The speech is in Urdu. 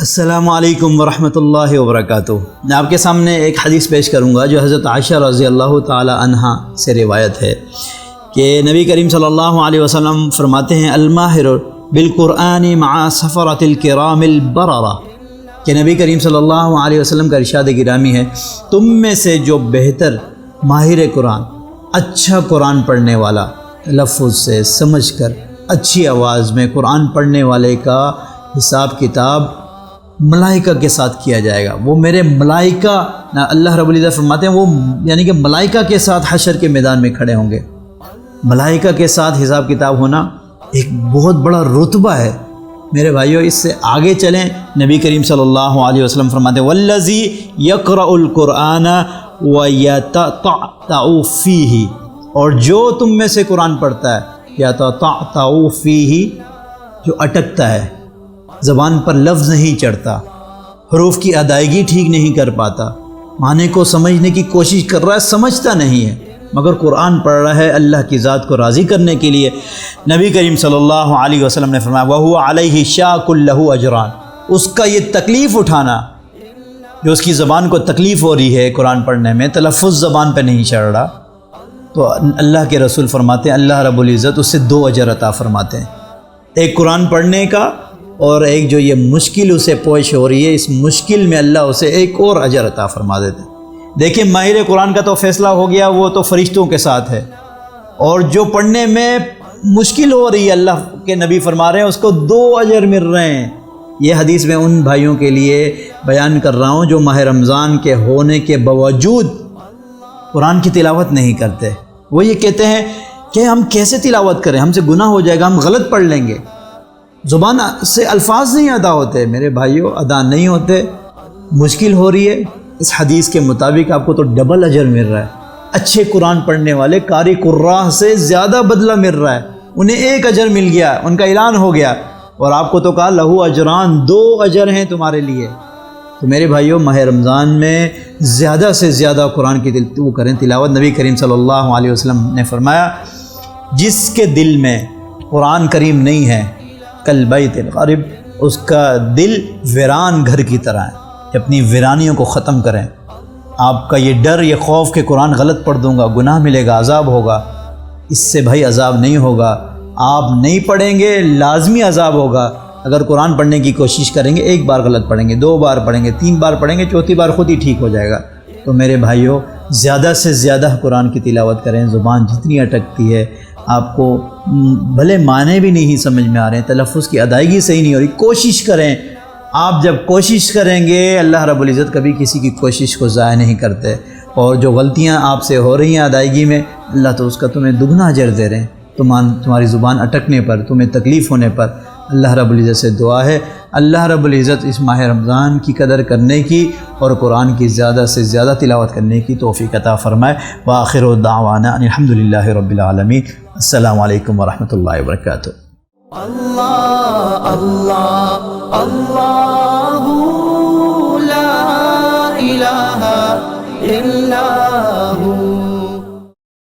السلام علیکم ورحمۃ اللہ وبرکاتہ۔ میں آپ کے سامنے ایک حدیث پیش کروں گا جو حضرت عائشہ رضی اللہ تعالی عنہا سے روایت ہے کہ نبی کریم صلی اللہ علیہ وسلم فرماتے ہیں الماہر بالقرآن مع سفرۃ الکرام البررہ، کہ نبی کریم صلی اللہ علیہ وسلم کا ارشاد گرامی ہے تم میں سے جو بہتر ماہر قرآن، اچھا قرآن پڑھنے والا، تلفظ سے سمجھ کر اچھی آواز میں قرآن پڑھنے والے کا حساب کتاب ملائکہ کے ساتھ کیا جائے گا۔ وہ میرے ملائکہ، اللہ رب العزت فرماتے ہیں وہ یعنی کہ ملائکہ کے ساتھ حشر کے میدان میں کھڑے ہوں گے۔ ملائکہ کے ساتھ حساب کتاب ہونا ایک بہت بڑا رتبہ ہے میرے بھائیوں۔ اس سے آگے چلیں، نبی کریم صلی اللہ علیہ وسلم فرماتے ہیں والذی یقرأ القرآن ویتتعتع فیہ، اور جو تم میں سے قرآن پڑھتا ہے یتتعتع فیہ، جو اٹکتا ہے، زبان پر لفظ نہیں چڑھتا، حروف کی ادائیگی ٹھیک نہیں کر پاتا، معنی کو سمجھنے کی کوشش کر رہا ہے، سمجھتا نہیں ہے، مگر قرآن پڑھ رہا ہے اللہ کی ذات کو راضی کرنے کے لیے۔ نبی کریم صلی اللہ علیہ وسلم نے فرمایا وَهُوَ عَلَيْهِ شَاقٌ لَهُ أَجْرَانِ، اس کا یہ تکلیف اٹھانا، جو اس کی زبان کو تکلیف ہو رہی ہے قرآن پڑھنے میں، تلفظ زبان پہ نہیں چڑھ رہا، تو اللہ کے رسول فرماتے ہیں اللہ رب العزت اس سے 2 اجر عطا فرماتے ہیں، ایک قرآن پڑھنے کا اور ایک جو یہ مشکل اسے پیش ہو رہی ہے، اس مشکل میں اللہ اسے ایک اور اجر عطا فرما دیتے ہیں۔ دیکھیں ماہر قرآن کا تو فیصلہ ہو گیا، وہ تو فرشتوں کے ساتھ ہے، اور جو پڑھنے میں مشکل ہو رہی ہے اللہ کے نبی فرما رہے ہیں اس کو 2 اجر مل رہے ہیں۔ یہ حدیث میں ان بھائیوں کے لیے بیان کر رہا ہوں جو ماہ رمضان کے ہونے کے باوجود قرآن کی تلاوت نہیں کرتے۔ وہ یہ کہتے ہیں کہ ہم کیسے تلاوت کریں، ہم سے گناہ ہو جائے گا، ہم غلط پڑھ لیں گے، زبان سے الفاظ نہیں ادا ہوتے۔ میرے بھائیوں ادا نہیں ہوتے، مشکل ہو رہی ہے، اس حدیث کے مطابق آپ کو تو ڈبل اجر مل رہا ہے۔ اچھے قرآن پڑھنے والے قاری قراء سے زیادہ بدلہ مل رہا ہے، انہیں 1 اجر مل گیا، ان کا اعلان ہو گیا، اور آپ کو تو کہا لہو اجران، 2 اجر ہیں تمہارے لیے۔ تو میرے بھائیوں ماہ رمضان میں زیادہ سے زیادہ قرآن کی تلاوت۔ نبی کریم صلی اللہ علیہ وسلم نے فرمایا جس کے دل میں قرآن کریم نہیں ہے کل بیت الخرب، اس کا دل ویران گھر کی طرح ہے، کہ اپنی ویرانیوں کو ختم کریں۔ آپ کا یہ ڈر، یہ خوف کہ قرآن غلط پڑھ دوں گا، گناہ ملے گا، عذاب ہوگا، اس سے بھائی عذاب نہیں ہوگا۔ آپ نہیں پڑھیں گے لازمی عذاب ہوگا۔ اگر قرآن پڑھنے کی کوشش کریں گے، 1 بار غلط پڑھیں گے، 2 بار پڑھیں گے، 3 بار پڑھیں گے، 4تھی بار خود ہی ٹھیک ہو جائے گا۔ تو میرے بھائیوں زیادہ سے زیادہ قرآن کی تلاوت کریں۔ زبان جتنی اٹکتی ہے، آپ کو بھلے معنی بھی نہیں سمجھ میں آ رہے ہیں، تلفظ کی ادائیگی صحیح نہیں ہو رہی، کوشش کریں۔ آپ جب کوشش کریں گے اللہ رب العزت کبھی کسی کی کوشش کو ضائع نہیں کرتے، اور جو غلطیاں آپ سے ہو رہی ہیں ادائیگی میں، اللہ تو اس کا تمہیں دگنا اجر دے رہے ہیں۔ تمہاری زبان اٹکنے پر، تمہیں تکلیف ہونے پر اللہ رب العزت سے دعا ہے اللہ رب العزت اس ماہ رمضان کی قدر کرنے کی اور قرآن کی زیادہ سے زیادہ تلاوت کرنے کی توفیق عطا فرمائے۔ وآخر دعوانا ان الحمدللہ رب العالمین۔ السلام علیکم ورحمۃ اللہ وبرکاتہ۔ اللہ اللہ اللہ